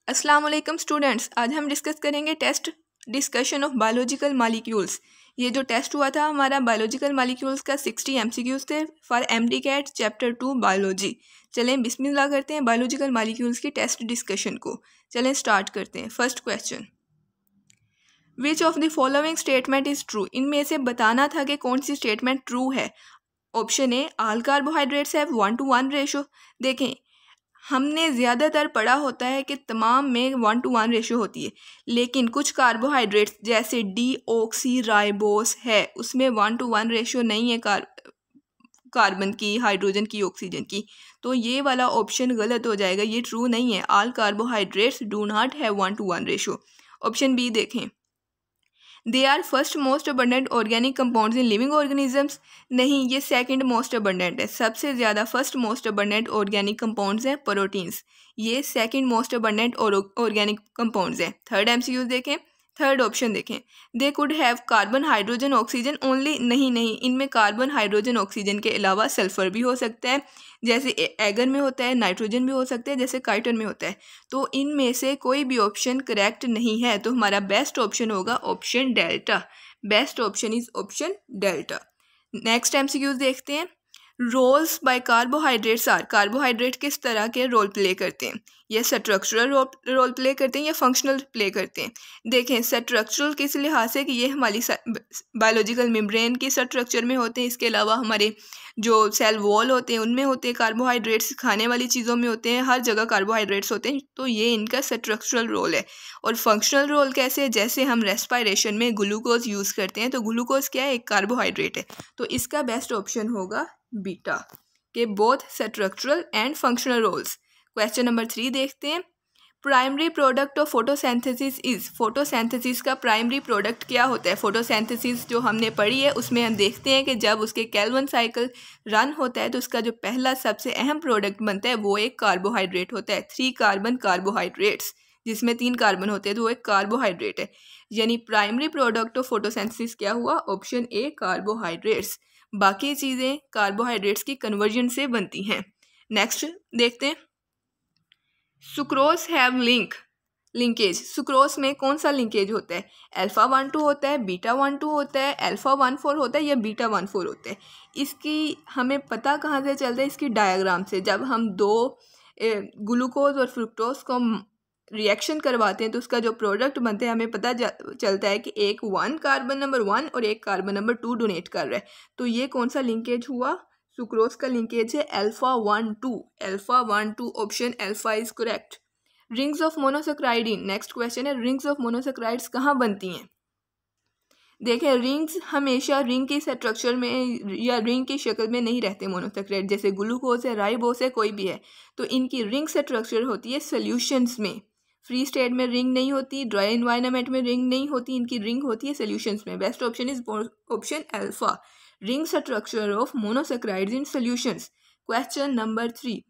अस्सलाम वालेकुम स्टूडेंट्स, आज हम डिस्कस करेंगे test discussion of biological molecules. ये जो टेस्ट हुआ था हमारा बायोलॉजिकल मॉलिक्यूल्स का 60 MCQs थे फॉर MD-CAT चैप्टर 2 बायोलॉजी। चलें बिस्मिल्लाह करते हैं बायोलॉजिकल मॉलिक्यूल्स की टेस्ट डिस्कशन को। चलें स्टार्ट करते हैं। First question, which of the following statement is true. इनमें से बताना था कि कौन सी स्टेटमेंट ट्रू है। Option A, all carbohydrates have 1:1 ratio. देखें, हमने ज़्यादातर पढ़ा होता है कि तमाम में 1:1 रेशो होती है, लेकिन कुछ कार्बोहाइड्रेट्स जैसे डीऑक्सी राइबोस है उसमें 1:1 रेशो नहीं है कार्बन की, हाइड्रोजन की, ऑक्सीजन की। तो ये वाला ऑप्शन गलत हो जाएगा, ये ट्रू नहीं है। All carbohydrates do not have 1:1 ratio. Option B देखें, they are first most abundant organic compounds in living organisms. नहीं, ये सेकंड मोस्ट अबंडेंट है। सबसे ज़्यादा first most abundant organic compounds हैं प्रोटीन्स, ये second most abundant organic compounds हैं। Third MCQ देखें, थर्ड ऑप्शन देखें, they could have carbon hydrogen oxygen only. नहीं, इनमें कार्बन हाइड्रोजन ऑक्सीजन के अलावा सल्फर भी हो सकता है, जैसे एगर में होता है, नाइट्रोजन भी हो सकता है, जैसे काइटन में होता है। तो इनमें से कोई भी ऑप्शन करेक्ट नहीं है, तो हमारा बेस्ट ऑप्शन होगा option delta. Best option is option delta. Next MCQs देखते हैं। Roles by carbohydrates are, carbohydrate किस तरह के रोल प्ले करते हैं, या स्ट्रक्चरल रोल प्ले करते हैं या फंक्शनल प्ले करते हैं। देखें, स्ट्रक्चरल किस लिहाज से कि ये हमारी बायोलॉजिकल मेम्ब्रेन की स्ट्रक्चर में होते हैं, इसके अलावा हमारे जो सेल वॉल होते हैं उनमें होते हैं कार्बोहाइड्रेट्स, खाने वाली चीज़ों में होते हैं, हर जगह कार्बोहाइड्रेट्स होते हैं। तो ये इनका स्ट्रक्चरल रोल है। और फंक्शनल रोल कैसे है, जैसे हम रेस्पिरेशन में ग्लूकोज यूज़ करते हैं, तो ग्लूकोज क्या है, एक कार्बोहाइड्रेट है। तो इसका बेस्ट ऑप्शन होगा बीटा के both structural and functional roles. Question number 3 देखते हैं। Primary product of photosynthesis is, photosynthesis का प्राइमरी प्रोडक्ट क्या होता है। फोटोसिंथेसिस जो हमने पढ़ी है उसमें हम देखते हैं कि जब उसके केल्विन साइकिल रन होता है तो उसका जो पहला सबसे अहम प्रोडक्ट बनता है वो एक कार्बोहाइड्रेट होता है। 3 कार्बन कार्बोहाइड्रेट्स, जिसमें 3 कार्बन होते हैं, तो वो एक कार्बोहाइड्रेट है। यानी प्राइमरी प्रोडक्ट ऑफ फोटोसिंथेसिस क्या हुआ, ऑप्शन ए कार्बोहाइड्रेट्स। बाकी चीज़ें कार्बोहाइड्रेट्स की कन्वर्जन से बनती हैं। नेक्स्ट देखते हैं। सुक्रोज हैव लिंकेज, सुक्रोज में कौन सा लिंकेज होता है, α12 होता है, β12 होता है, α14 होता है या β14 होता है। इसकी हमें पता कहाँ से चलता है, इसकी डायग्राम से। जब हम दो ग्लूकोज और फ्रुक्टोज को रिएक्शन करवाते हैं तो उसका जो प्रोडक्ट बनते हैं हमें पता चलता है कि एक 1 कार्बन नंबर 1 और एक कार्बन नंबर 2 डोनेट कर रहा है। तो ये कौन सा लिंकेज हुआ, सुक्रोज का लिंकेज है α12। Option alpha is correct. Rings of monosaccharide, next question है, रिंग्स ऑफ मोनोसेक्राइड्स कहाँ बनती हैं। देखें, रिंग्स हमेशा रिंग की स्ट्रक्चर में या रिंग की शक्ल में नहीं रहते मोनोसेक्राइड, जैसे ग्लूकोज है, राइबोस है, कोई भी है। तो इनकी रिंग स्ट्रक्चर होती है सॉल्यूशंस में। फ्री स्टेट में रिंग नहीं होती, ड्राई एनवायरनमेंट में रिंग नहीं होती, इनकी रिंग होती है सॉल्यूशंस में। Best option is option alpha, ring structure of monosaccharides in solutions. Question number 3,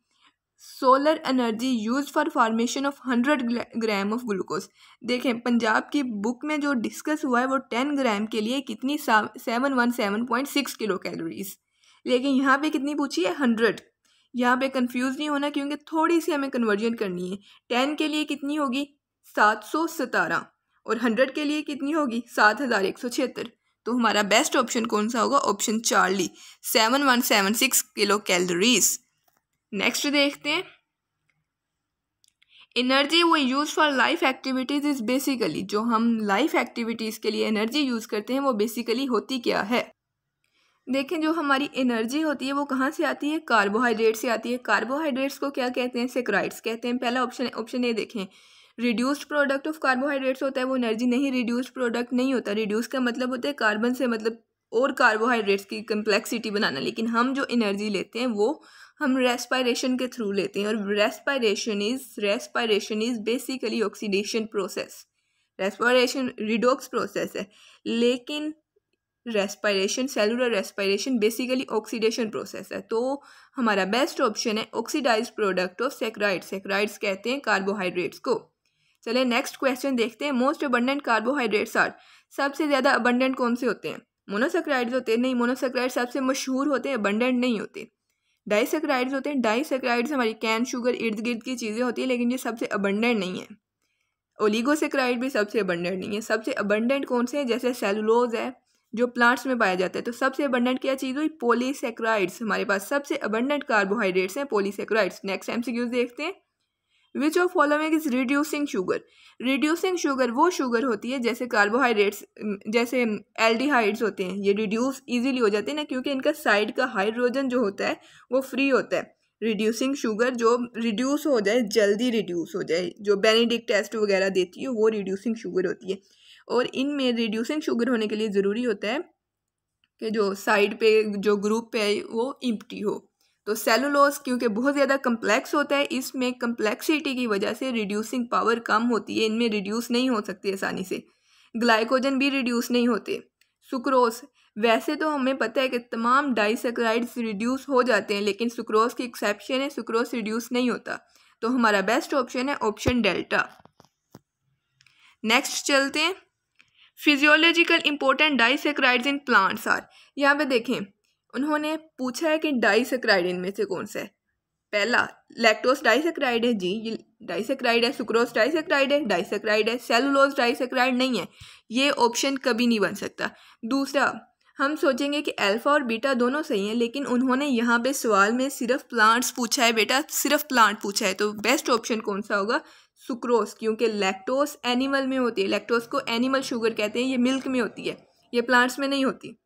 solar energy use for formation of 100 gram of glucose. देखें, पंजाब की बुक में जो डिस्कस हुआ है वो 10 ग्राम के लिए कितनी 717.6 किलो कैलोरीज, लेकिन यहाँ पे कितनी पूछी है, 100। यहाँ पे कंफ्यूज नहीं होना क्योंकि थोड़ी सी हमें कन्वर्जन करनी है। 10 के लिए कितनी होगी 717 और 100 के लिए कितनी होगी 7176। तो हमारा बेस्ट ऑप्शन कौन सा होगा, option Charlie, 7176 kilo calories. Next देखते हैं। एनर्जी वो use for life activities is basically, जो हम लाइफ एक्टिविटीज के लिए एनर्जी यूज करते हैं वो बेसिकली होती क्या है। देखें, जो हमारी एनर्जी होती है वो कहाँ से आती है, कार्बोहाइड्रेट से आती है। कार्बोहाइड्रेट्स को क्या कहते हैं, सेक्राइड्स कहते हैं। पहला ऑप्शन ए देखें, रिड्यूस्ड प्रोडक्ट ऑफ कार्बोहाइड्रेट्स होता है वो एनर्जी नहीं, रिड्यूस्ड प्रोडक्ट नहीं होता। रिड्यूस का मतलब होता है कार्बन से मतलब और कार्बोहाइड्रेट्स की कम्प्लेक्सिटी बनाना, लेकिन हम जो एनर्जी लेते हैं वो हम रेस्पिरेशन के थ्रू लेते हैं। और respiration is basically oxidation process. Respiration redox process है, लेकिन respiration, cellular respiration basically oxidation process है। तो हमारा बेस्ट ऑप्शन है oxidised product of saccharides. Saccharides कहते हैं कार्बोहाइड्रेट्स को। चले नेक्स्ट क्वेश्चन देखते हैं। मोस्ट अबंडेंट कार्बोहाइड्रेट्स आर, सबसे ज़्यादा अबंडेंट कौन से होते हैं, मोनोसेक्राइड्स होते हैं। नहीं, मोनोसेक्राइड सबसे मशहूर होते हैं, अबंडेंट नहीं होते। डाइसेक्राइड्स होते हैं। डाइसेक्राइड्स हमारी कैन शुगर इर्द गिर्द की चीज़ें होती है, लेकिन ये सबसे अबंडेंट नहीं है। ओलिगोसेक्राइड भी सबसे अबंडेंट नहीं है। सबसे अबंडेंट कौन से हैं? जैसे सेलुलोज है जो प्लांट्स में पाया जाता है, तो सबसे अबंडेंट क्या चीज़ हुई? पॉलीसेक्राइड्स। हमारे पास सबसे अबंडेंट कार्बोहाइड्रेट्स हैं पॉलीसेक्राइड्स। नेक्स्ट एमसीक्यूज देखते हैं। Which of following is reducing sugar? Reducing sugar वो शुगर होती है जैसे कार्बोहाइड्रेट्स, जैसे एल्डिहाइड्स होते हैं, ये रिड्यूस इजीली हो जाते हैं ना, क्योंकि इनका साइड का हाइड्रोजन जो होता है वो फ्री होता है। रिड्यूसिंग शुगर जो रिड्यूस हो जाए, जल्दी रिड्यूस हो जाए, जो बेनेडिक्ट टेस्ट वगैरह देती है वो रिड्यूसिंग शुगर होती है। और इनमें रिड्यूसिंग शुगर होने के लिए ज़रूरी होता है कि जो साइड पे जो ग्रुप पे है वो इम्प्टी हो। तो सेलुलोज क्योंकि बहुत ज़्यादा कम्प्लेक्स होता है, इसमें कम्प्लेक्सिटी की वजह से रिड्यूसिंग पावर कम होती है, इनमें रिड्यूस नहीं हो सकती आसानी से। ग्लाइकोजन भी रिड्यूस नहीं होते। सुक्रोज, वैसे तो हमें पता है कि तमाम डाइसेक्राइड्स रिड्यूस हो जाते हैं, लेकिन सुक्रोज की एक्सेप्शन है, सुक्रोज रिड्यूस नहीं होता। तो हमारा बेस्ट ऑप्शन है ऑप्शन डेल्टा। नेक्स्ट चलते हैं। Physiological important disaccharides in plants are. यहाँ पे देखें, उन्होंने पूछा है कि डाइसेक्राइड इनमें से कौन सा है। पहला लैक्टोस डाइसेक्राइड है जी, ये डाइसेक्राइड है। सुक्रोज डाइसेक्राइड है, डाइसेक्राइड है। सेलुलोज डाइसेक्राइड नहीं है, ये ऑप्शन कभी नहीं बन सकता। दूसरा, हम सोचेंगे कि अल्फा और बीटा दोनों सही हैं, लेकिन उन्होंने यहाँ पे सवाल में सिर्फ प्लांट्स पूछा है बेटा, सिर्फ प्लांट पूछा है, तो बेस्ट ऑप्शन कौन सा होगा? सुक्रोज, क्योंकि लैक्टोस एनिमल में होती है, लैक्टोस को एनिमल शुगर कहते हैं, ये मिल्क में होती है, ये प्लांट्स में नहीं होती।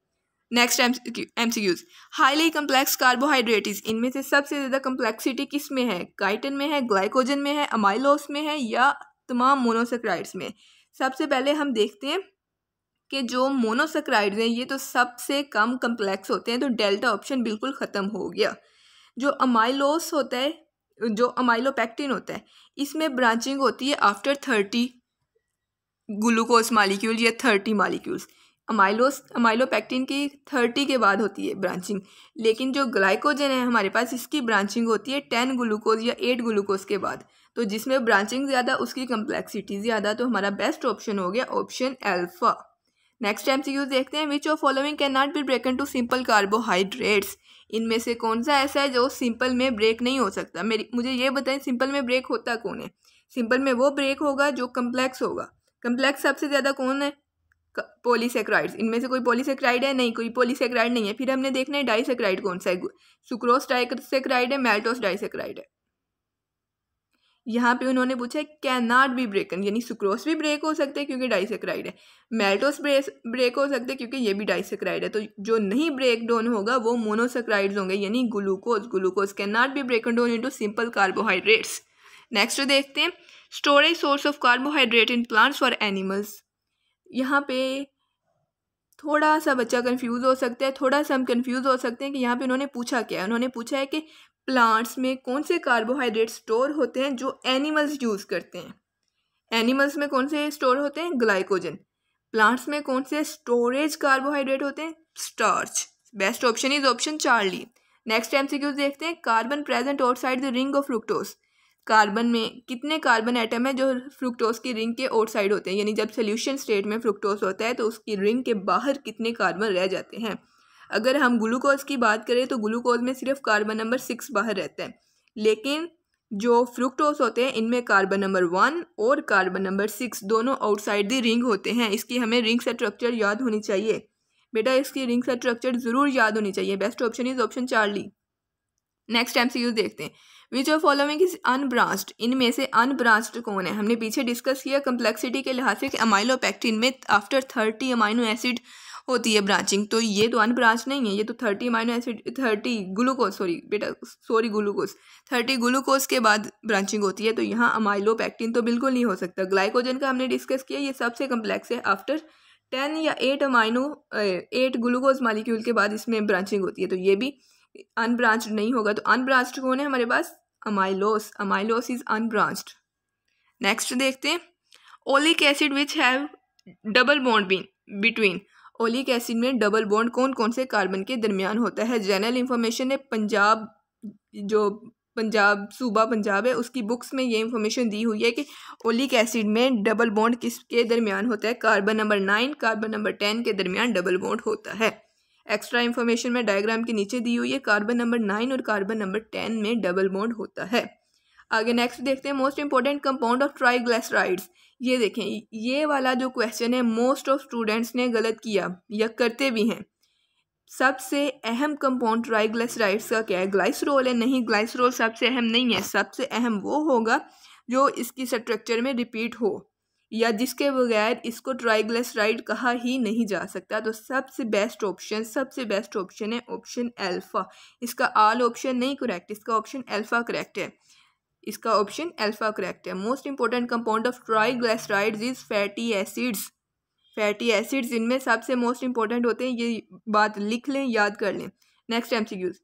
Next MCQs. Highly complex carbohydrates, इनमें से सबसे ज़्यादा कम्प्लेक्सिटी किस में है? काइटिन में है, ग्लाइकोजन में है, अमाइलोस में है, या तमाम मोनोसेक्राइड्स में? सबसे पहले हम देखते हैं कि जो मोनोसेक्राइड्स हैं ये तो सबसे कम कम्प्लेक्स होते हैं, तो डेल्टा ऑप्शन बिल्कुल ख़त्म हो गया। जो अमाइलोस होता है, जो अमाइलोपेक्टिन होता है, इसमें ब्रांचिंग होती है आफ्टर 30 ग्लूकोज मालिक्यूल या 30 मालिक्यूल्स। अमाइलोपेक्टिन की 30 के बाद होती है ब्रांचिंग, लेकिन जो ग्लाइकोजन है हमारे पास, इसकी ब्रांचिंग होती है 10 ग्लूकोज या 8 ग्लूकोज के बाद। तो जिसमें ब्रांचिंग ज़्यादा उसकी कम्प्लेक्सिटी ज़्यादा, तो हमारा बेस्ट ऑप्शन हो गया ऑप्शन अल्फा। नेक्स्ट एमसीक्यू देखते हैं। Which of following can not be broken to simple carbohydrates? इनमें से कौन सा ऐसा है जो सिंपल में ब्रेक नहीं हो सकता? मुझे ये बताएं, सिंपल में ब्रेक होता कौन है? सिंपल में वो ब्रेक होगा जो कम्प्लेक्स होगा। कम्प्लेक्स सबसे ज़्यादा कौन है? पॉलीसेक्राइड्स। इनमें से कोई पॉलीसेक्राइड है? नहीं, कोई पॉलीसेक्राइड नहीं है। फिर हमने देखना है डाइसेक्राइड कौन सा है। सुक्रोज डाइसेक्राइड है, मैल्टोस डाइसेक्राइड है। यहाँ पे उन्होंने पूछा है कैन नॉट बी ब्रेकन, यानी सुक्रोज भी ब्रेक हो सकते हैं क्योंकि डाइसेक्राइड है, मैल्टोस ब्रेक हो सकते हैं क्योंकि ये भी डाइसेक्राइड है। तो जो नहीं ब्रेक डाउन होगा वो मोनोसेक्राइड्स होंगे, यानी glucose can not be ब्रेकन down into simple carbohydrates. Next देखते हैं। Storage source of carbohydrate in plants for animals. यहाँ पे थोड़ा सा बच्चा कंफ्यूज हो सकता है, थोड़ा सा हम कंफ्यूज हो सकते हैं कि यहाँ पे उन्होंने पूछा क्या है। उन्होंने पूछा है कि प्लांट्स में कौन से कार्बोहाइड्रेट स्टोर होते हैं जो एनिमल्स यूज़ करते हैं। एनिमल्स में कौन से स्टोर होते हैं? ग्लाइकोजन। प्लांट्स में कौन से स्टोरेज कार्बोहाइड्रेट होते हैं? Starch. Best option is option Charlie. Next MCQ देखते हैं। Carbon present outside the ring of fructose. Carbon में कितने कार्बन एटम है जो फ्रुक्टोज की रिंग के आउटसाइड होते हैं, यानी जब सोल्यूशन स्टेट में फ्रुक्टोज होता है तो उसकी रिंग के बाहर कितने कार्बन रह जाते हैं। अगर हम ग्लूकोज की बात करें तो ग्लूकोज में सिर्फ कार्बन नंबर 6 बाहर रहता है, लेकिन जो फ्रुक्टोज होते हैं इनमें कार्बन नंबर 1 और कार्बन नंबर 6 दोनों आउटसाइड द रिंग होते हैं। इसकी हमें रिंग स्ट्रक्चर याद होनी चाहिए बेटा, इसकी रिंग स्ट्रक्चर जरूर याद होनी चाहिए। Best option is option Charlie. Next MCQ देखते हैं। Which of following is unbranched. इनमें से अनब्रांच्ड कौन है? हमने पीछे डिस्कस किया कम्प्लेक्सिटी के लिहाज से कि अमाइलोपेक्टिन में आफ्टर 30 अमाइनो एसिड होती है ब्रांचिंग, तो ये तो अनब्रांच नहीं है, ये तो 30 amino acid 30 glucose glucose 30 glucose के बाद ब्रांचिंग होती है, तो यहाँ अमाइलोपेक्टिन तो बिल्कुल नहीं हो सकता। ग्लाइकोजन का हमने डिस्कस किया, ये सबसे कम्प्लेक्स है, आफ्टर 10 या 8 ग्लूकोज मालिक्यूल के बाद इसमें ब्रांचिंग होती है, तो ये भी अनब्रांच्ड नहीं होगा। तो अनब्रांच्ड कौन है हमारे पास? Amylose is unbranched. नेक्स्ट देखते हैं। Oleic acid which have double bond between. Oleic acid में डबल बॉन्ड कौन कौन से कार्बन के दरमियान होता है? जनरल इंफॉर्मेशन है, पंजाब सूबा पंजाब है उसकी बुक्स में ये इंफॉर्मेशन दी हुई है कि ओलिक एसिड में डबल बॉन्ड किसके दरमियान होता है? कार्बन नंबर 9 कार्बन नंबर 10 के दरमियान डबल बॉन्ड होता है। एक्स्ट्रा इन्फॉर्मेशन में डायग्राम के नीचे दी हुई है, कार्बन नंबर 9 और कार्बन नंबर 10 में डबल बॉन्ड होता है। आगे नेक्स्ट देखते हैं most important compound of triglycerides. ये देखें, ये वाला जो क्वेश्चन है मोस्ट ऑफ स्टूडेंट्स ने गलत किया या करते भी हैं। सबसे अहम कंपाउंड ट्राइग्लिसराइड्स का क्या है? ग्लाइसरोल है। नहीं, ग्लाइसरोल सबसे अहम नहीं है। सबसे अहम वो होगा जो इसकी स्ट्रक्चर में रिपीट हो या जिसके बगैर इसको ट्राइग्लिसराइड कहा ही नहीं जा सकता। तो सबसे बेस्ट ऑप्शन है ऑप्शन अल्फा। इसका ऑल ऑप्शन नहीं करेक्ट, इसका ऑप्शन अल्फा करेक्ट है। इसका ऑप्शन अल्फा करेक्ट है। Most important compound of triglycerides is fatty acids. Fatty acids इनमें सबसे मोस्ट इंपॉर्टेंट होते हैं, ये बात लिख लें, याद कर लें। Next MCQs,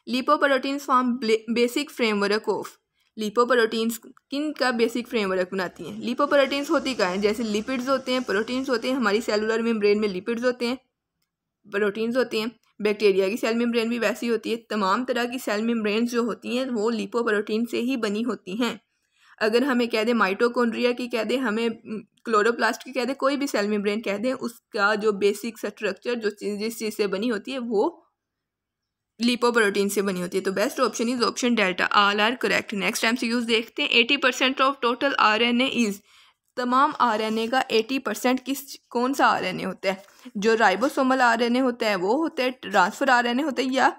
lipoproteins form basic framework of. Lipoproteins किन का बेसिक फ्रेमवर्क बनाती हैं? लिपोप्रोटीन्स होती क्या है? जैसे लिपिड्स होते हैं, प्रोटीन्स होते हैं। हमारी सेलुलर मेम्ब्रेन में लिपिड्स होते हैं, प्रोटीन्स होती हैं। बैक्टीरिया की सेल मेम्ब्रेन भी वैसी होती है। तमाम तरह की सेल मेम्ब्रेन जो होती हैं वो लिपोप्रोटीन से ही बनी होती हैं। अगर हमें कह दे माइटोकॉन्ड्रिया की कह दे, हमें क्लोरोप्लास्ट की कह दे, कोई भी सेल मेम्ब्रेन कह दे, उसका जो बेसिक स्ट्रक्चर जो जिस चीज़ से बनी होती है वो लिपोप्रोटीन से बनी होती है। तो best option is option delta, all are correct. Next MCQs देखते हैं। 80% ऑफ टोटल आरएनए इज। तमाम आरएनए का 80% कौन सा आरएनए होता है? जो राइबोसोमल आरएनए होता है वो होता है, ट्रांसफर आरएनए होता है या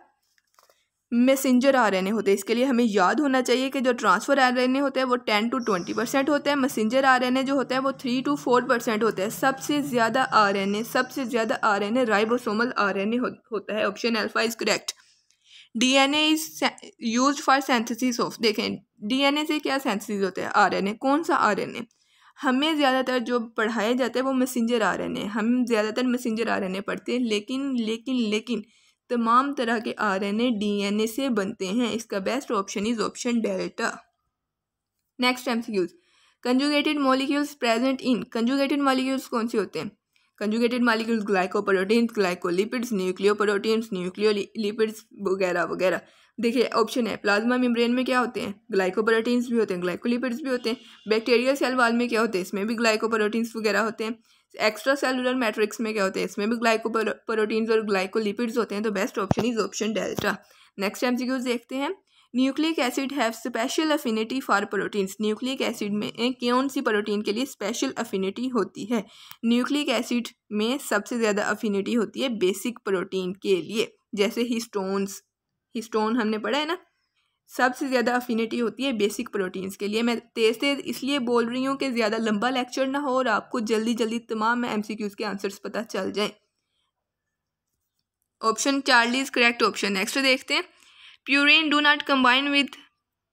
मैसेंजर आरएनए होते हैं। इसके लिए हमें याद होना चाहिए कि जो ट्रांसफर आरएनए होता है वो 10 to 20% होता है। मैसेंजर आरएनए जो होता है वो 3 to 4% होता है। सबसे ज़्यादा आरएनए राइबोसोमल आरएनए होता है। Option alpha is correct. DNA is used for synthesis of. देखें, डीएनए से क्या सिंथेसिस होता है? आरएनए। कौन सा आरएनए? हमें ज़्यादातर जो पढ़ाया जाता है वो मैसेंजर आरएनए, हम ज़्यादातर मैसेंजर आरएनए पढ़ते हैं। लेकिन तमाम तरह के आरएनए डीएनए से बनते हैं। इसका best option is option delta. Next MCQs, conjugated molecules present in. Conjugated molecules कौन से होते हैं? Conjugated molecules glycoproteins, glycolipids, nucleoproteins, nucleolipids वगैरह वगैरह। देखिए ऑप्शन है, प्लाज्मा मेम्ब्रेन में क्या होते हैं? ग्लाइकोप्रोटीन्स भी होते हैं, ग्लाइकोलिपिड्स भी होते हैं। बैक्टीरियल सेल वॉल में क्या होते हैं? इसमें भी ग्लाइकोप्रोटीन्स वगैरह होते हैं। एक्स्ट्रा सेलुलर मैट्रिक्स में क्या होते हैं? इसमें भी ग्लाइकोप्रोटीन्स और ग्लाइकोलिपिड्स होते हैं। तो best option is option delta. Next MCQs देखते हैं। Nucleic acid have special affinity for proteins. Nucleic acid में कौन सी प्रोटीन के लिए स्पेशल अफिनिटी होती है? न्यूक्लिक एसिड में सबसे ज़्यादा अफिनिटी होती है बेसिक प्रोटीन के लिए, जैसे हिस्टोन हमने पढ़ा है ना। सबसे ज़्यादा अफिनिटी होती है बेसिक प्रोटीन्स के लिए। मैं तेज़ इसलिए बोल रही हूँ कि ज़्यादा लंबा लेक्चर ना हो और आपको जल्दी तमाम एमसीक्यूज़ के आंसर्स पता चल जाएं। Option Charlie is correct option. Next देखते हैं। Purine do not combine with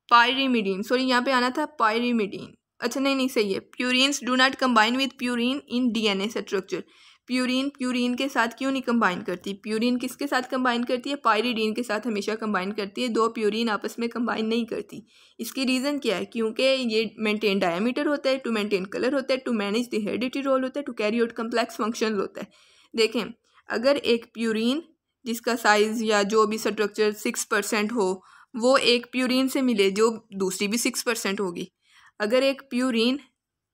pyrimidine. Sorry, यहाँ पे आना था पायरिमिडीन। अच्छा नहीं सही है। Purines do not combine with purine in DNA structure. Purine के साथ क्यों नहीं कंबाइन करती? प्यूरिन किसके साथ कंबाइन करती है? पायरिडीन के साथ हमेशा कंबाइन करती है। दो प्यूरिन आपस में कंबाइन नहीं करती। इसकी रीज़न क्या है? क्योंकि ये मेंटेन डायमीटर होता है, टू मेंटेन कलर होता है, to manage the heredity role होता है, to carry out complex function होता है। देखें, अगर एक प्यूरिन जिसका साइज़ या जो भी स्ट्रक्चर 6% हो, वो एक प्यूरिन से मिले जो दूसरी भी 6% होगी। अगर एक प्यूरिन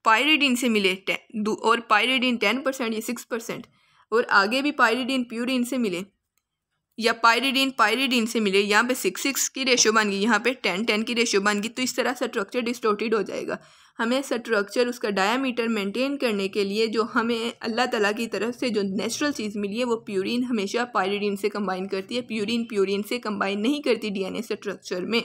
पायरिडीन से मिले और पायरिडीन 10% या 6%, और आगे भी पायरिडीन प्यूरिन से मिले या पायरिडीन से मिले, यहाँ पे 6 की रेशो बन गई, यहाँ पे 10 की रेशो बन गई, तो इस तरह स्ट्रक्चर डिस्टोर्टेड हो जाएगा। हमें स्ट्रक्चर उसका डायामीटर मेंटेन करने के लिए जो हमें अल्लाह ताला की तरफ से जो नेचुरल चीज़ मिली है वो प्यूरिन हमेशा पायरिडीन से कंबाइन करती है। प्यूरिन से कंबाइन नहीं करती डीएनए स्ट्रक्चर में।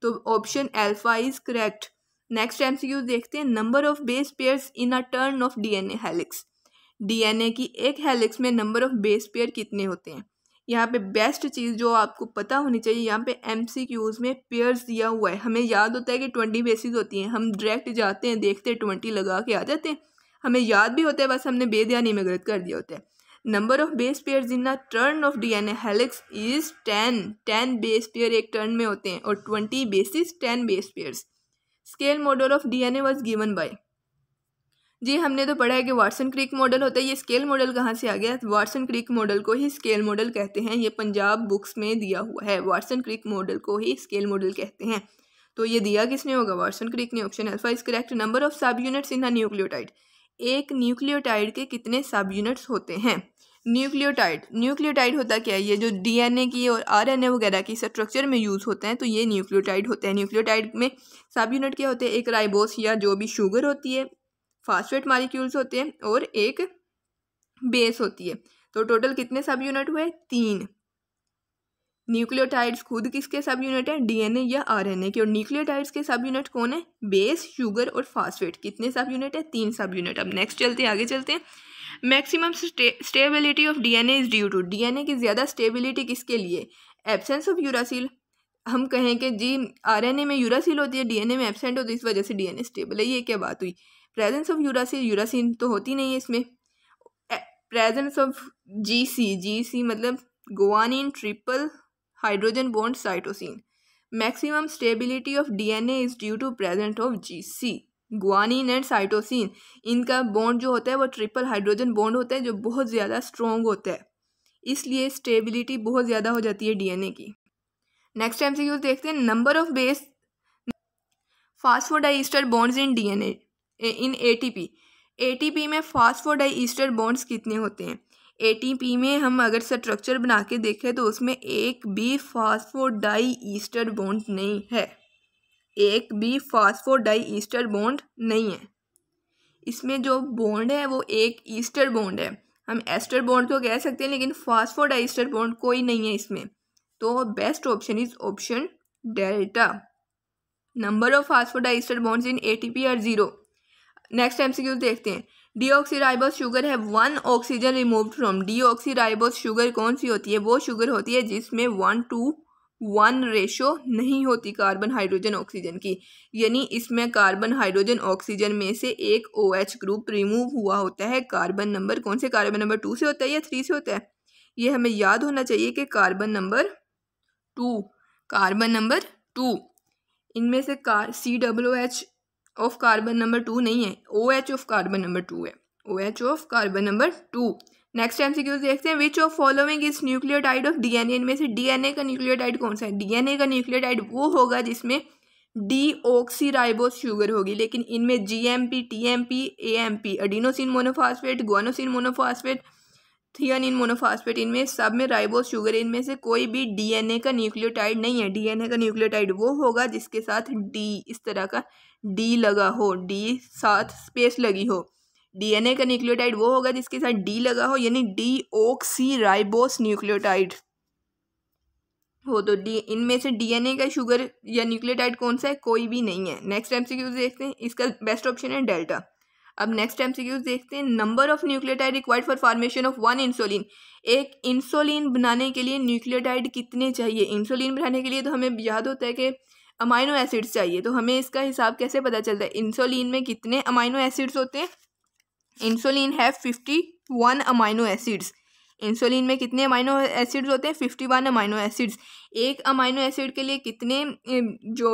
तो option alpha is correct. Next MCQ देखते हैं। Number of base pairs in a turn of DNA helix. DNA की एक हेलिक्स में नंबर ऑफ बेस पेयर कितने होते हैं? यहाँ पे बेस्ट चीज़ जो आपको पता होनी चाहिए, यहाँ पे एमसीक्यूज में पेयर्स दिया हुआ है। हमें याद होता है कि 20 बेसिस होती हैं, हम डायरेक्ट जाते हैं, देखते हैं, 20 लगा के आ जाते हैं। हमें याद भी होता है, बस हमने बेध्यानी में गलत कर दिया होता है। Number of base pairs in a turn of DNA helix is 10 base pair एक टर्न में होते हैं, और 20 bases 10 base pairs. Scale model of DNA was given by. जी हमने तो पढ़ा है कि वाटसन क्रिक मॉडल होता है। ये स्केल मॉडल कहाँ से आ गया? वाटसन क्रिक मॉडल को ही स्केल मॉडल कहते हैं। ये पंजाब बुक्स में दिया हुआ है। वाटसन क्रिक मॉडल को ही स्केल मॉडल कहते हैं। तो ये दिया किसने होगा? वाटसन क्रिक ने। Option alpha is correct. Number of सब यूनिट्स इन अ न्यूक्लियोटाइड। एक न्यूक्लियोटाइड के कितने सब यूनिट्स होते हैं? न्यूक्लियोटाइड होता क्या है? ये जो डीएनए की और आरएनए वगैरह की स्ट्रक्चर में यूज़ होते हैं, तो ये न्यूक्लियोटाइड होते हैं। न्यूक्लियोटाइड में सब यूनिट क्या होते हैं? एक राइबोस या जो भी शुगर होती है, फास्फेट मॉलिक्यूल्स होते हैं और एक बेस होती है। तो टोटल कितने सब यूनिट हुए? 3। न्यूक्लियोटाइड्स खुद किसके सब यूनिट है? डीएनए या आरएनए के। और न्यूक्लियोटाइड्स के सब यूनिट कौन है? बेस, शुगर और फास्फेट। कितने सब यूनिट है? 3 सब यूनिट। अब नेक्स्ट चलते हैं, आगे चलते हैं। Maximum stability of DNA is due to, DNA की ज़्यादा स्टेबिलिटी किसके लिए? Absence of uracil. हम कहें कि जी आरएनए में यूरासिल होती है, डीएनए में एब्सेंट होती है, इस वजह से डीएनए स्टेबल है। ये क्या बात हुई? प्रेजेंस ऑफ यूरासिल, यूरासिल तो होती नहीं है इसमें। प्रेजेंस ऑफ जीसी मतलब guanine triple hydrogen bond cytosine. Maximum stability of DNA is due to present of GC. Guanine and cytosine, इनका बॉन्ड जो होता है वो ट्रिपल हाइड्रोजन बॉन्ड होता है जो बहुत ज़्यादा स्ट्रॉन्ग होता है, इसलिए स्टेबिलिटी बहुत ज़्यादा हो जाती है डीएनए की। नेक्स्ट एमसीक्यू देखते हैं। Number of base phosphodiester bonds in DNA in ATP. ATP में फास्फोडाइस्टर बॉन्ड्स कितने होते हैं? एटीपी में हम अगर स्ट्रक्चर बना के देखें तो उसमें एक भी फास्फोडाइस्टर बॉन्ड नहीं है। एक भी फास्फोडाइस्टर बॉन्ड नहीं है। इसमें जो बॉन्ड है वो एक ईस्टर बॉन्ड है। हम एस्टर बॉन्ड तो कह सकते हैं, लेकिन फास्फोडाइस्टर बॉन्ड कोई नहीं है इसमें। तो best option is option delta. Number of phosphodiester bonds in ATP are 0। Next MCQ देखते हैं। डीऑक्सीराइबोस शुगर है 1 oxygen removed from. Deoxyribose sugar कौन सी होती है? वो शुगर होती है जिसमें 1:1 रेशो नहीं होती कार्बन हाइड्रोजन ऑक्सीजन की, यानी इसमें कार्बन हाइड्रोजन ऑक्सीजन में से एक OH ग्रुप रिमूव हुआ होता है। कार्बन नंबर कौन से? कार्बन नंबर 2 से होता है या 3 से होता है? ये हमें याद होना चाहिए कि कार्बन नंबर 2, कार्बन नंबर 2। इनमें से COOH ऑफ कार्बन नंबर 2 नहीं है, OH ऑफ कार्बन नंबर 2 है, OH of carbon number 2। Next MCQ देखते हैं। Which of following is nucleotide of DNA. इनमें से डीएनए का न्यूक्लियोटाइड कौन सा है? डीएनए का न्यूक्लियोटाइड वो होगा जिसमें डीऑक्सीराइबोस शुगर होगी, लेकिन इनमें GMP, TMP, AMP, adenosine monophosphate, guanosine monophosphate, theanine monophosphate, इनमें सब में राइबोस शुगर। इनमें से कोई भी डीएनए का न्यूक्लियोटाइड नहीं है। डीएनए का न्यूक्लियोटाइड वो होगा जिसके साथ डी, इस तरह का डी लगा हो, डी साथ स्पेस लगी हो। डीएनए का न्यूक्लियोटाइड वो होगा जिसके साथ डी लगा हो, यानी डीऑक्सीराइबोस न्यूक्लियोटाइड हो। तो डी, इनमें से डीएनए का शुगर या न्यूक्लियोटाइड कौन सा है? कोई भी नहीं है। नेक्स्ट एमसीक्यू देखते हैं। इसका बेस्ट ऑप्शन है डेल्टा। अब नेक्स्ट एमसीक्यूज देखते हैं। Number of nucleotide required for formation of 1 insulin. एक इंसुलिन बनाने के लिए न्यूक्लियोटाइड कितने चाहिए? इंसुलिन बनाने के लिए तो हमें याद होता है कि अमाइनो एसिड्स चाहिए, तो हमें इसका हिसाब कैसे पता चलता है? इंसुलिन में कितने अमाइनो एसिड्स होते हैं? इंसुलिन है 51 अमाइनो एसिड्स। इंसुलिन में कितने अमाइनो एसिड्स होते हैं? 51 अमाइनो एसिड्स। एक अमाइनो एसिड के लिए कितने जो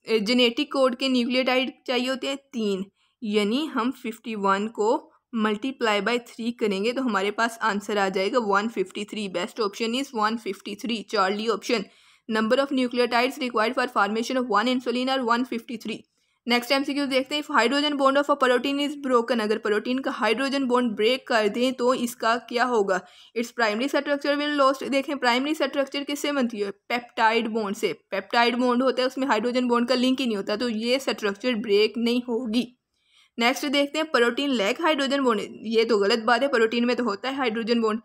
जेनेटिक कोड के न्यूक्लियोटाइड चाहिए होते हैं? 3, यानी हम 51 को मल्टीप्लाई बाय 3 करेंगे तो हमारे पास आंसर आ जाएगा 153। Best option is 153, Charlie option. Number of nucleotides required for formation of 1 insulin are 153। Next MCQ देखते हैं। Hydrogen bond of a protein is broken. अगर प्रोटीन का हाइड्रोजन बॉन्ड ब्रेक कर दें तो इसका क्या होगा? It's primary structure will lost. देखें प्राइमरी स्ट्रक्चर किससे बनती है? पेप्टाइड बॉन्ड से। पेप्टाइड बॉन्ड होता है, उसमें हाइड्रोजन बॉन्ड का लिंक ही नहीं होता, तो ये स्ट्रक्चर ब्रेक नहीं होगी। नेक्स्ट देखते हैं। Protein lack hydrogen bond. ये तो गलत बात है, प्रोटीन में तो होता है हाइड्रोजन बॉन्ड।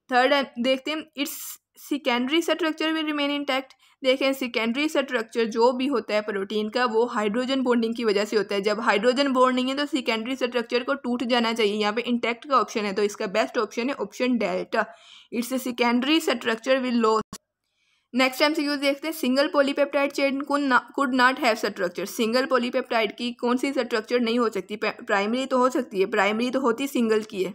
थर्ड देखते हैं। It's secondary structure will remain intact. देखें सेकेंडरी स्ट्रक्चर जो भी होता है प्रोटीन का वो हाइड्रोजन बॉन्डिंग की वजह से होता है। जब हाइड्रोजन बॉन्डिंग है तो सेकेंडरी स्ट्रक्चर को टूट जाना चाहिए। यहाँ पे इंटैक्ट का ऑप्शन है, तो इसका बेस्ट ऑप्शन है option delta. It's secondary structure will loss. Next MCQ देखते हैं। Single polypeptide chain could not have structure. Single polypeptide की कौन सी स्ट्रक्चर नहीं हो सकती? प्राइमरी तो हो सकती है, प्राइमरी तो होती सिंगल की है।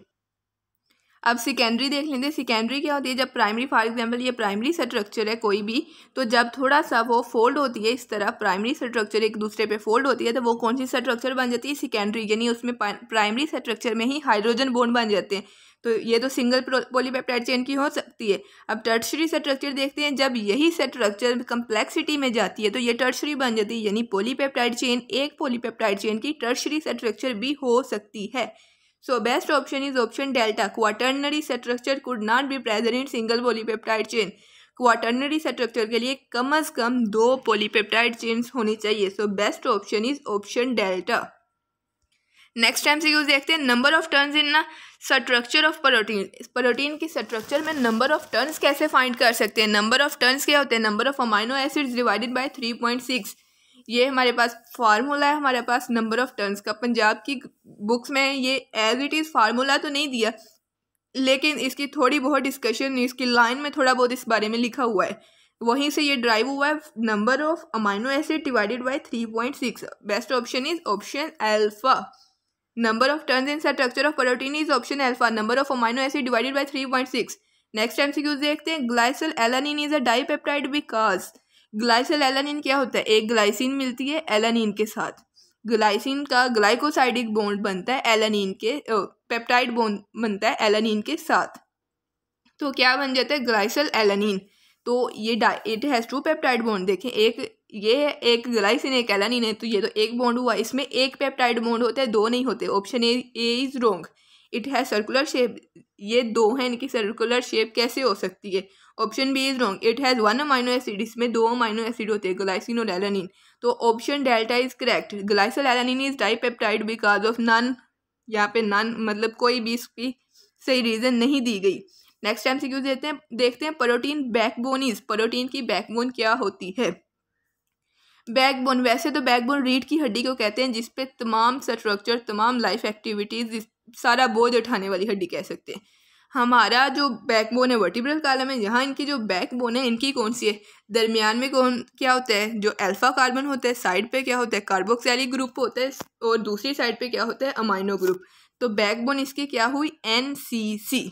अब सेकेंडरी देख लेंगे। सेकेंडरी क्या होती है? जब प्राइमरी फॉर एग्जांपल ये प्राइमरी स्ट्रक्चर है कोई भी, तो जब थोड़ा सा वो फोल्ड होती है इस तरह, प्राइमरी स्ट्रक्चर एक दूसरे पे फोल्ड होती है, तो वो कौन सी स्ट्रक्चर बन जाती है? सेकेंडरी, यानी उसमें प्राइमरी स्ट्रक्चर में ही हाइड्रोजन बॉन्ड बन जाते हैं। तो ये तो सिंगल पॉलीपेप्टाइड चेन की हो सकती है। अब टर्शरी स्ट्रक्चर देखते हैं। जब यही स्ट्रक्चर कम्प्लेक्सिटी में जाती है तो ये टर्शरी बन जाती है, यानी पॉलीपेप्टाइड चेन एक पॉलीपेप्टाइड चेन की टर्शरी स्ट्रक्चर भी हो सकती है। So best option is option delta. Quaternary structure could not be present in single polypeptide chain. Quaternary structure के लिए कम से कम 2 पॉलीपेप्टाइड चेन्स होनी चाहिए. So best option is option delta. Next MCQs देखते हैं. Number of turns in structure of protein. Protein की structure में number of turns कैसे फाइंड कर सकते हैं. नंबर ऑफ टर्न्स क्या होते हैं. Number of amino acids divided by 3.6. ये हमारे पास फार्मूला है हमारे पास नंबर ऑफ टर्न्स का. पंजाब की बुक्स में ये एज इट इज़ फार्मूला तो नहीं दिया, लेकिन इसकी थोड़ी बहुत डिस्कशन इसकी लाइन में थोड़ा बहुत इस बारे में लिखा हुआ है. वहीं से ये ड्राइव हुआ है. Number of amino acid divided by 3.6. Best option is option alpha. Number of turns in structure of protein is option alpha. Number of amino acid divided by 3.6. Next MCQ देखते हैं. Glycyl alanine is a dipeptide because. Glycyl alanine क्या होता है. एक glycine मिलती है alanine के साथ. ग्लाइसिन का ग्लाइकोसाइडिक बॉन्ड बनता है एलानिन के, पेप्टाइड बॉन्ड बनता है एलानिन के साथ. तो क्या बन जाता है ग्लाइसिल एलानिन. तो ये इट हैज़ 2 पेप्टाइड बॉन्ड. देखें एक ग्लाइसिन एक एलानिन है, तो ये तो एक बॉन्ड हुआ. इसमें एक पेप्टाइड बॉन्ड होता है, 2 नहीं होते. Option A is wrong. It has circular shape. ये 2 हैं, इनकी सर्कुलर शेप कैसे हो सकती है. Option B is wrong. It has 1 amino acid. इसमें 2 अमाइनो एसिड होते हैं, ग्लाइसिन और एलानिन. तो option delta is correct. Glycyl alanine is dipeptide because of none. यहाँ पे नन मतलब कोई भी इसकी सही रीज़न नहीं दी गई. नेक्स्ट एमसीक्यू देखते हैं. Protein backbone is. प्रोटीन की बैकबोन क्या होती है. बैकबोन वैसे तो बैकबोन रीढ़ की हड्डी को कहते हैं, जिसपे तमाम स्ट्रक्चर तमाम लाइफ एक्टिविटीज सारा बोझ उठाने वाली हड्डी कह सकते हैं. हमारा जो बैकबोन है वर्टिब्रल कॉलम है. यहाँ इनकी जो बैकबोन है इनकी कौन सी है. दरमियान में क्या होता है. जो अल्फा कार्बन होता है. साइड पे क्या होता है कार्बोक्सिलिक ग्रुप होता है, और दूसरी साइड पे क्या होता है अमाइनो ग्रुप. तो बैकबोन इसकी क्या हुई NCC.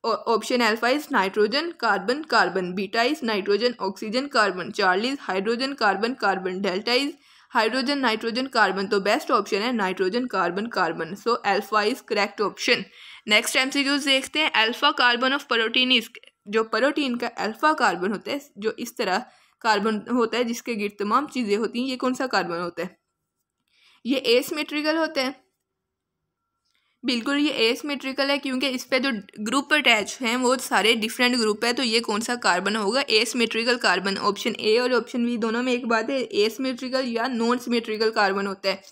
Option alpha is nitrogen carbon carbon. Beta is nitrogen oxygen carbon. Charlie is hydrogen carbon carbon. Delta is hydrogen nitrogen carbon. तो बेस्ट ऑप्शन है nitrogen carbon carbon. So alpha is correct option. Next MCQs देखते हैं. Alpha carbon of protein is. जो protein का alpha carbon होता है, जो इस तरह कार्बन होता है जिसके गिर्द तमाम चीज़ें होती हैं, ये कौन सा कार्बन होता है. ये एसिमेट्रिकल होता है. बिल्कुल ये एसिमेट्रिकल है, क्योंकि इस पे जो ग्रुप अटैच हैं वो सारे डिफरेंट ग्रुप है. तो ये कौन सा कार्बन होगा. Asymmetrical carbon. ऑप्शन ए और ऑप्शन बी दोनों में एक बात है, एसिमेट्रिकल या नॉन सिमेट्रिकल कार्बन होता है.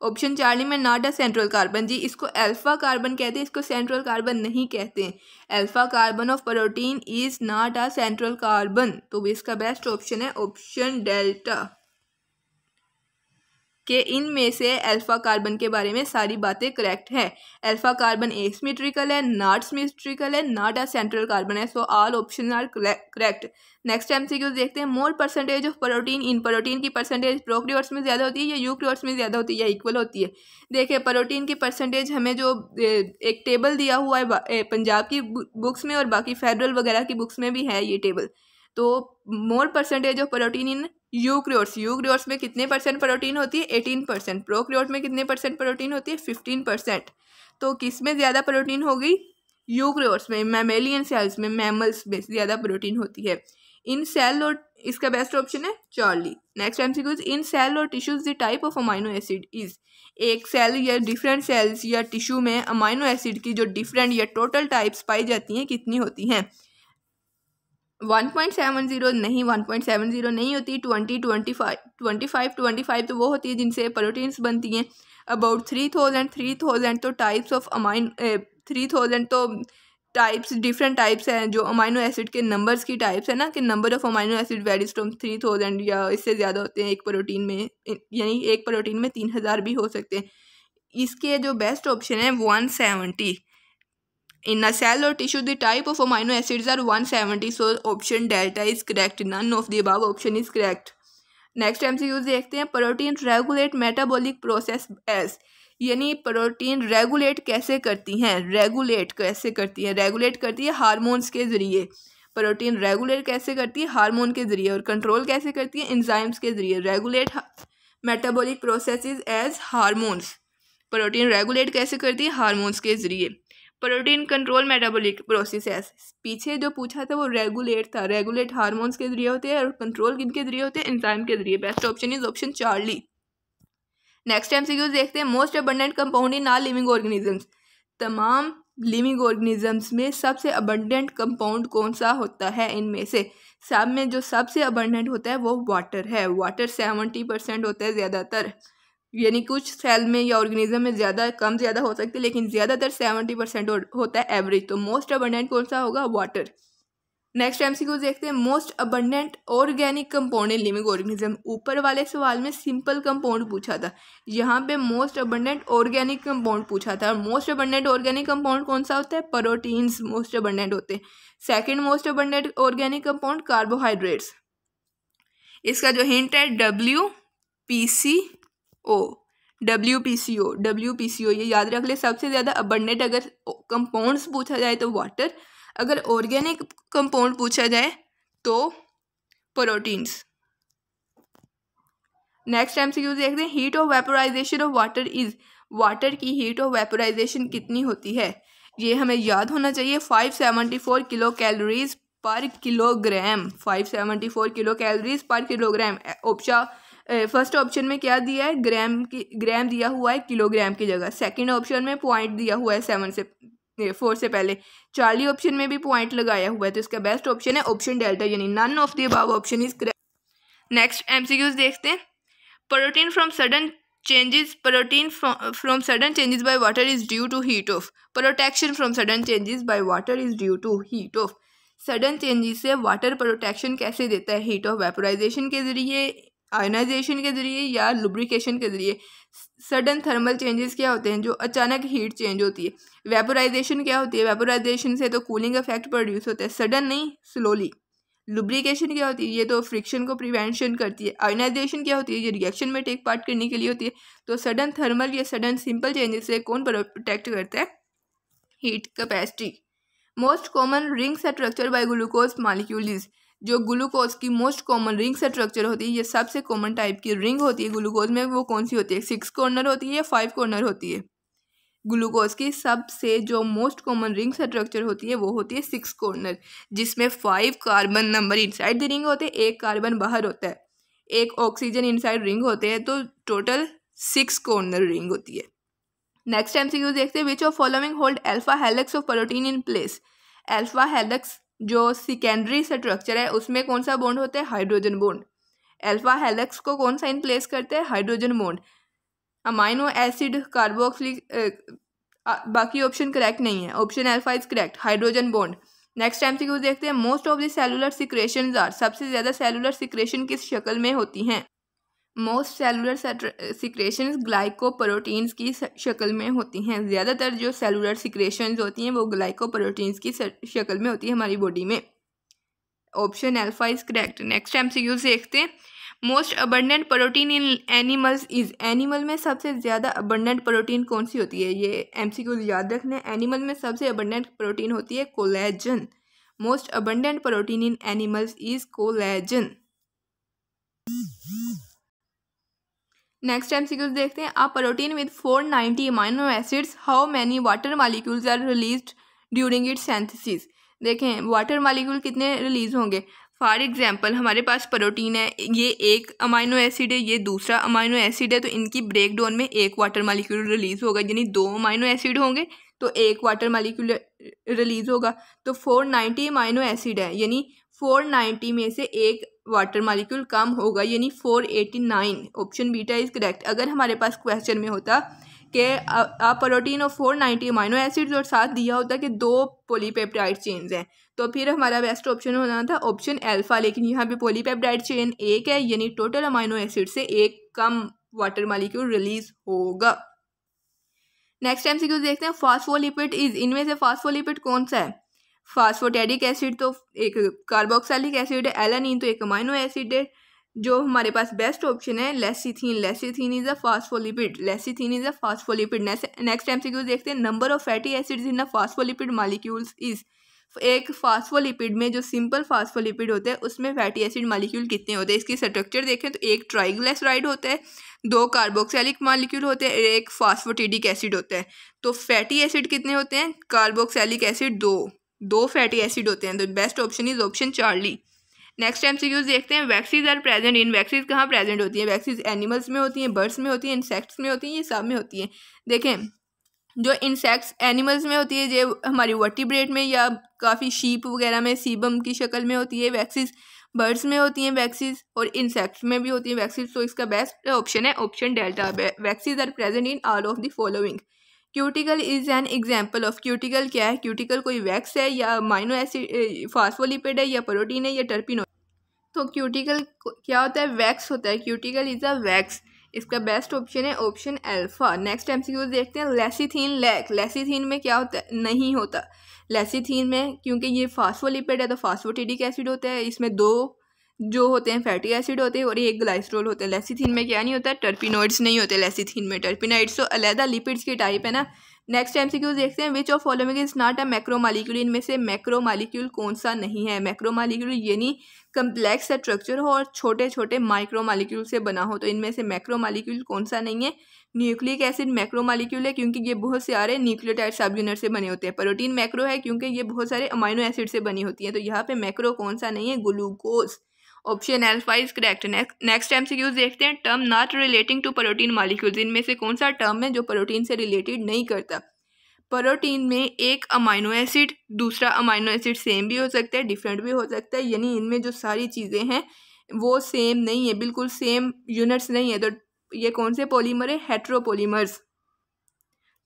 ऑप्शन चार्ली में नॉट अ सेंट्रल कार्बन. जी इसको अल्फा कार्बन कहते हैं, इसको सेंट्रल कार्बन नहीं कहते हैं. Alpha carbon of protein is not a central carbon. तो इसका बेस्ट ऑप्शन है ऑप्शन डेल्टा. कि इनमें से अल्फा कार्बन के बारे में सारी बातें करेक्ट है. अल्फा कार्बन एसिमेट्रिकल है, नॉट सिमेट्रिकल है, नॉट अ सेंट्रल कार्बन है. So all option are correct. Next MCQ देखते हैं. More percentage of protein in. Protein की परसेंटेज प्रोकैरियोट्स में ज़्यादा होती है या यूकैरियोट्स में ज़्यादा होती है या इक्वल होती है. देखिए प्रोटीन की परसेंटेज हमें जो एक टेबल दिया हुआ है पंजाब की बुक्स में और बाकी फेडरल वगैरह की बुक्स में भी है ये टेबल. तो more percentage of protein in eukaryotes. Eukaryotes में कितने परसेंट प्रोटीन होती है 18%. प्रोकैरियोट में कितने परसेंट प्रोटीन होती है 15%. तो किस में ज़्यादा प्रोटीन होगी यूकैरियोट्स में. मैमेलियन सेल्स में, मैमल्स में ज़्यादा प्रोटीन होती है. इन सेल और इसका बेस्ट ऑप्शन है Charlie. Next MCQs. In cell और tissues the type of amino acid is. एक सेल या डिफरेंट सेल्स या टिश्यू में अमाइनो एसिड की जो डिफरेंट या टोटल टाइप्स पाई जाती हैं कितनी होती हैं. 1.70 नहीं, 1.70 नहीं होती. 25 तो वो होती है जिनसे प्रोटीन्स बनती हैं. अबाउट 3000 तो टाइप्स ऑफ 3000 तो टाइप्स डिफरेंट टाइप्स हैं जो अमाइनो एसिड के नंबर्स की टाइप्स है ना, कि number of amino acid varies from 3000 या इससे ज़्यादा होते हैं एक प्रोटीन में. यानी एक प्रोटीन में 3000 भी हो सकते हैं. इसके जो बेस्ट ऑप्शन है 170. In a cell or tissue, the type of amino acids are 170. So option delta is correct. None of the above option is correct. Next MCQ देखते हैं. Protein regulate metabolic process as. यानी protein regulate कैसे करती हैं. Regulate कैसे करती है. Regulate करती है हार्मोन्स के ज़रिए. प्रोटीन रेगुलेट कैसे करती है हार्मोन के ज़रिए. और कंट्रोल कैसे करती है एंजाइम्स के ज़रिए. Regulate metabolic processes as hormones. Protein regulate कैसे करती है हार्मोन्स के ज़रिए. Protein control metabolic process. पीछे जो पूछा था वो रेगुलेट था. रेगुलेट हार्मोन्स के जरिए होते हैं और कंट्रोल किनके जरिए होते हैं एंजाइम के जरिए. Best option is option Charlie. Next MCQs देखते हैं, most abundant compound in all living organisms. तमाम लिविंग ऑर्गेनिजम्स में सबसे अबंडेंट कंपाउंड कौन सा होता है? इनमें से सब में जो सबसे अबंडेंट होता है वो वाटर है। वाटर 70% होता है ज़्यादातर, यानी कुछ सेल में या ऑर्गेनिज्म में ज़्यादा कम ज़्यादा हो सकती है, लेकिन ज़्यादातर 70% होता है एवरेज। तो मोस्ट अबंडेंट कौन सा होगा? वाटर। नेक्स्ट एमसीक्यू देखते हैं, most abundant organic compound in living organism. ऊपर वाले सवाल में सिंपल कंपाउंड पूछा था, यहाँ पे मोस्ट अबंडेंट ऑर्गेनिक कंपाउंड पूछा था। मोस्ट अबंडेंट ऑर्गेनिक कंपाउंड कौन सा होता है? प्रोटीन्स मोस्ट अबंडेंट होते हैं। Second most abundant organic compound carbohydrates. इसका जो हिंट है WPCO, ये याद रख ले। सबसे ज़्यादा अबंडेंट अगर कंपाउंड्स पूछा जाए तो वाटर, अगर ऑर्गेनिक कंपाउंड पूछा जाए तो प्रोटीन्स। नेक्स्ट एमसीक्यू देखते हैं, heat of vaporisation of water is. Water की हीट ऑफ वेपोराइजेशन कितनी होती है? ये हमें याद होना चाहिए, 574 किलो कैलोरीज पर किलोग्राम। 574 किलो कैलोरीज पर किलोग्राम। फर्स्ट ऑप्शन में क्या दिया है? ग्राम दिया हुआ है किलोग्राम की जगह। सेकंड ऑप्शन में पॉइंट दिया हुआ है 4 से पहले। चार्ली ऑप्शन में भी पॉइंट लगाया हुआ है, तो इसका बेस्ट ऑप्शन है ऑप्शन डेल्टा, यानी none of the above option is correct. Next MCQs देखते हैं, protein from sudden changes by water is due to heat of. Protection from sudden changes by water is due to heat of. Sudden changes से water protection कैसे देता है? Heat of vaporisation के जरिए, ionisation के जरिए या लुब्रिकेशन के जरिए। सडन थर्मल चेंजेस क्या होते हैं? जो अचानक हीट चेंज होती है। वेपोराइजेशन क्या होती है? वेपोराइजेशन से तो कूलिंग इफेक्ट प्रोड्यूस होता है, सडन नहीं, स्लोली। लुब्रिकेशन क्या होती है? ये तो फ्रिक्शन को प्रिवेंशन करती है। आयोनाइजेशन क्या होती है? ये रिएक्शन में टेक पार्ट करने के लिए होती है। तो सडन थर्मल या सडन सिंपल चेंजेस से कौन प्रोटेक्ट करता है? Heat capacity. Most common ring structure bye glucose molecule is. जो ग्लूकोज की मोस्ट कॉमन रिंग स्ट्रक्चर होती है, ये सबसे कॉमन टाइप की रिंग होती है ग्लूकोज में, वो कौन सी होती है? 6 कॉर्नर होती है या 5 कॉर्नर होती है? ग्लूकोज की सबसे जो मोस्ट कॉमन रिंग स्ट्रक्चर होती है वो होती है 6 कॉर्नर, जिसमें 5 carbon number inside the ring होते हैं, 1 कार्बन बाहर होता है, 1 ऑक्सीजन इनसाइड रिंग होते हैं, तो टोटल 6 कॉर्नर रिंग होती है। नेक्स्ट एमसीक्यू देखते हैं, which of following hold alpha helix of protein in place. Alpha helix जो सेकेंडरी स्ट्रक्चर है उसमें कौन सा बॉन्ड होता है? Hydrogen bond. अल्फा हेलिक्स को कौन सा इन प्लेस करते हैं? Hydrogen bond. Amino acid, carboxylic, बाकी ऑप्शन करेक्ट नहीं है, option alpha is correct, hydrogen bond. Next MCQ देखते हैं, most of the cellular secretions are. सबसे ज़्यादा सेलुलर सिक्रेशन किस शक्ल में होती हैं? मोस्ट सेलुलर सिक्रेशंस ग्लाइकोप्रोटीन्स की शक्ल में होती हैं। ज़्यादातर जो सेलुलर सिक्रेशंस होती हैं वो ग्लाइकोप्रोटीन्स की शक्ल में होती है हमारी बॉडी में, option alpha is correct. Next MCQ देखते हैं, most abundant protein in animals is. Animal में सबसे ज़्यादा अबंडेंट प्रोटीन कौन सी होती है? ये एमसीक्यू याद रखना है। एनिमल में सबसे अबंडेंट प्रोटीन होती है collagen. Most abundant protein in animals is collagen. Next MCQ देखते हैं, a protein with 490 amino acids, how many water molecules are released during its synthesis. देखें वाटर मॉलिक्यूल कितने रिलीज होंगे। फॉर एग्जांपल हमारे पास protein है, ये एक अमाइनो एसिड है, ये दूसरा अमाइनो एसिड है, तो इनकी ब्रेकडाउन में एक वाटर मॉलिक्यूल रिलीज होगा, यानी 2 अमाइनो एसिड होंगे तो एक वाटर मॉलिक्यूल रिलीज होगा। तो 490 अमाइनो एसिड है, यानी 490 में से एक वाटर मॉलिक्यूल कम होगा, यानी 489, ऑप्शन बीटा इज करेक्ट। अगर हमारे पास क्वेश्चन में होता कि आ प्रोटीन ऑफ 490 अमाइनो एसिड्स और साथ दिया होता कि 2 पॉलीपेप्टाइड चेन्स हैं, तो फिर हमारा बेस्ट ऑप्शन होना था ऑप्शन अल्फा, लेकिन यहाँ पे पॉलीपेप्टाइड चेन एक है, यानी टोटल अमाइनो एसिड से एक कम वाटर मॉलिक्यूल रिलीज होगा। नेक्स्ट एमसीक्यू देखते हैं, फास्फोलिपिड इज। इनमें से फास्फोलिपिड कौन सा है? फास्फोटेरिक एसिड तो एक कार्बोक्सिलिक एसिड है, एलानिन तो एक अमाइनो एसिड है। जो हमारे पास बेस्ट ऑप्शन है lecithin. Lecithin is a phospholipid. Lecithin is a phospholipid. Next MCQ देखते हैं, number of fatty acids in a phospholipid molecules is. एक फास्फोलिपिड में जो सिंपल फास्फोलिपिड होता है उसमें फैटी एसिड मॉलिक्यूल कितने होते हैं? इसकी स्ट्रक्चर देखें तो एक ट्राइग्लिसराइड होता है, 2 कार्बोक्सिलिक मॉलिक्यूल होते हैं, एक फास्फोटिडिक एसिड होता है। तो फैटी एसिड कितने होते हैं? कार्बोक्सिलिक एसिड 2 फैटी एसिड होते हैं, तो best option is option Charlie. Next MCQs देखते हैं। Waxes are present in, waxes कहाँ प्रेजेंट होती है? वैक्सीज एनिमल्स में होती हैं, बर्ड्स में होती हैं, इंसेक्ट्स में होती हैं, ये सब में होती हैं। देखें, जो इंसेक्ट्स एनिमल्स में होती है जो हमारी वर्टिब्रेट में या काफ़ी शीप वगैरह में सीबम की शक्ल में होती है वैक्सीज, बर्ड्स में होती हैं वैक्सीज और इंसेक्ट्स में भी होती हैं वैक्सीज। तो इसका बेस्ट ऑप्शन है option delta. Waxes are present in all of the following. Cuticle is an example of, cuticle क्या है? क्यूटिकल कोई वैक्स है या अमाइनो एसिड फास्फोलिपिड है या प्रोटीन है या टर्पिनो। तो क्यूटिकल क्या होता है? वैक्स होता है। Cuticle is a wax. इसका बेस्ट ऑप्शन है ऑप्शन अल्फा। नेक्स्ट एमसीक्यू देखते हैं। लेसिथीन लैक, लेसिथीन में क्या होता है? नहीं होता लेसिथीन में, क्योंकि ये फास्फोलिपिड है तो फास्फोटिडिक एसिड होता है। इसमें दो जो होते हैं फैटी एसिड होते हैं और एक ग्लाइस्ट्रोल होते हैं। लेसिथीन में क्या नहीं होता? टर्पिनोइड्स नहीं होते लेसिथीन में। टर्पिनोइड्स तो अलग लिपिड्स की टाइप है ना। नेक्स्ट एमसीक्यू देखते हैं। Which of following is not a macromolecule, इनमें से मैक्रोमॉलिक्यूल कौन सा नहीं है? मैक्रोमॉलिक्यूल यानी कम्प्लेक्स स्ट्रक्चर हो और छोटे छोटे माइक्रोमॉलिक्यूल से बना हो। तो इनमें से मैक्रोमॉलिक्यूल कौन सा नहीं है? न्यूक्लिक एसिड मैक्रोमॉलिक्यूल है क्योंकि ये बहुत सारे न्यूक्लियोटाइड सब यूनिट से बने होते हैं। प्रोटीन मैक्रो है क्योंकि ये बहुत सारे अमाइनो एसिड से बनी होती है। तो यहाँ पे मैक्रो कौन सा नहीं है? Glucose. Option alpha is correct. Next MCQs देखते हैं। Term not relating to protein molecules, इनमें से कौन सा टर्म है जो प्रोटीन से रिलेटेड नहीं करता? प्रोटीन में एक अमाइनो एसिड दूसरा अमाइनो एसिड सेम भी हो सकता है, डिफरेंट भी हो सकता है, यानी इनमें जो सारी चीज़ें हैं वो सेम नहीं है, बिल्कुल सेम यूनिट्स नहीं है। तो ये कौन से पॉलीमर है? हेट्रोपॉलीमर्स।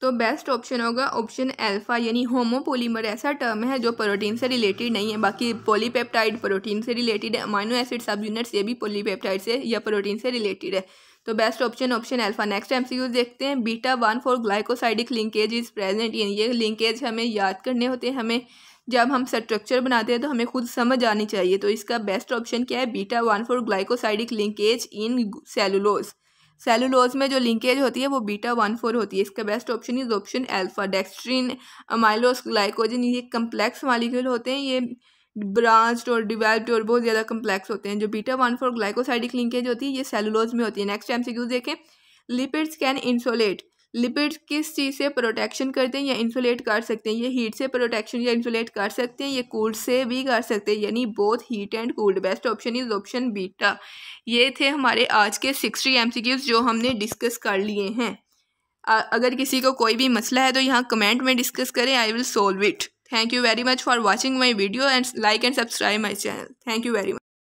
तो बेस्ट ऑप्शन होगा ऑप्शन अल्फा, यानी होमोपॉलीमर ऐसा टर्म है जो प्रोटीन से रिलेटेड नहीं है। बाकी पॉलीपेप्टाइड प्रोटीन से रिलेटेड है, अमाइनो एसिड सब यूनिट्स ये भी पॉलीपेप्टाइड से या प्रोटीन से रिलेटेड है। तो best option option alpha. Next MCQ देखते हैं। Beta 1 for glycosidic linkage is present in, ये लिंकेज हमें याद करने होते हैं। हमें जब हम स्ट्रक्चर बनाते हैं तो हमें खुद समझ आनी चाहिए। तो इसका बेस्ट ऑप्शन क्या है? Beta 1 for glycosidic linkage in cellulose. Cellulose में जो लिंकेज होती है वो बीटा 1,4 होती है। इसका best option is option alpha. Dextrin, amylose, glycogen, ये कम्प्लेक्स मॉलिक्यूल होते हैं, ये ब्रांच्ड और डिवेल्प्ड और बहुत ज़्यादा कम्प्लेक्स होते हैं। जो बीटा 1,4 ग्लाइकोसाइडिक लिंकेज होती है ये सेलुलोज में होती है। नेक्स्ट एमसीक्यू देखें। लिपिड्स कैन इंसुलेट, लिपिड्स किस चीज़ से प्रोटेक्शन करते हैं या इंसुलेट कर सकते हैं? ये हीट से प्रोटेक्शन या इंसुलेट कर सकते हैं, ये कूल्ड से भी कर सकते हैं, यानी both heat and cooled. Best option is option beta. ये थे हमारे आज के 60 एमसीक्यूज जो हमने डिस्कस कर लिए हैं। अगर किसी को कोई भी मसला है तो यहाँ कमेंट में डिस्कस करें, I will solve it. Thank you very much for watching my video and like and subscribe my channel. Thank you very much.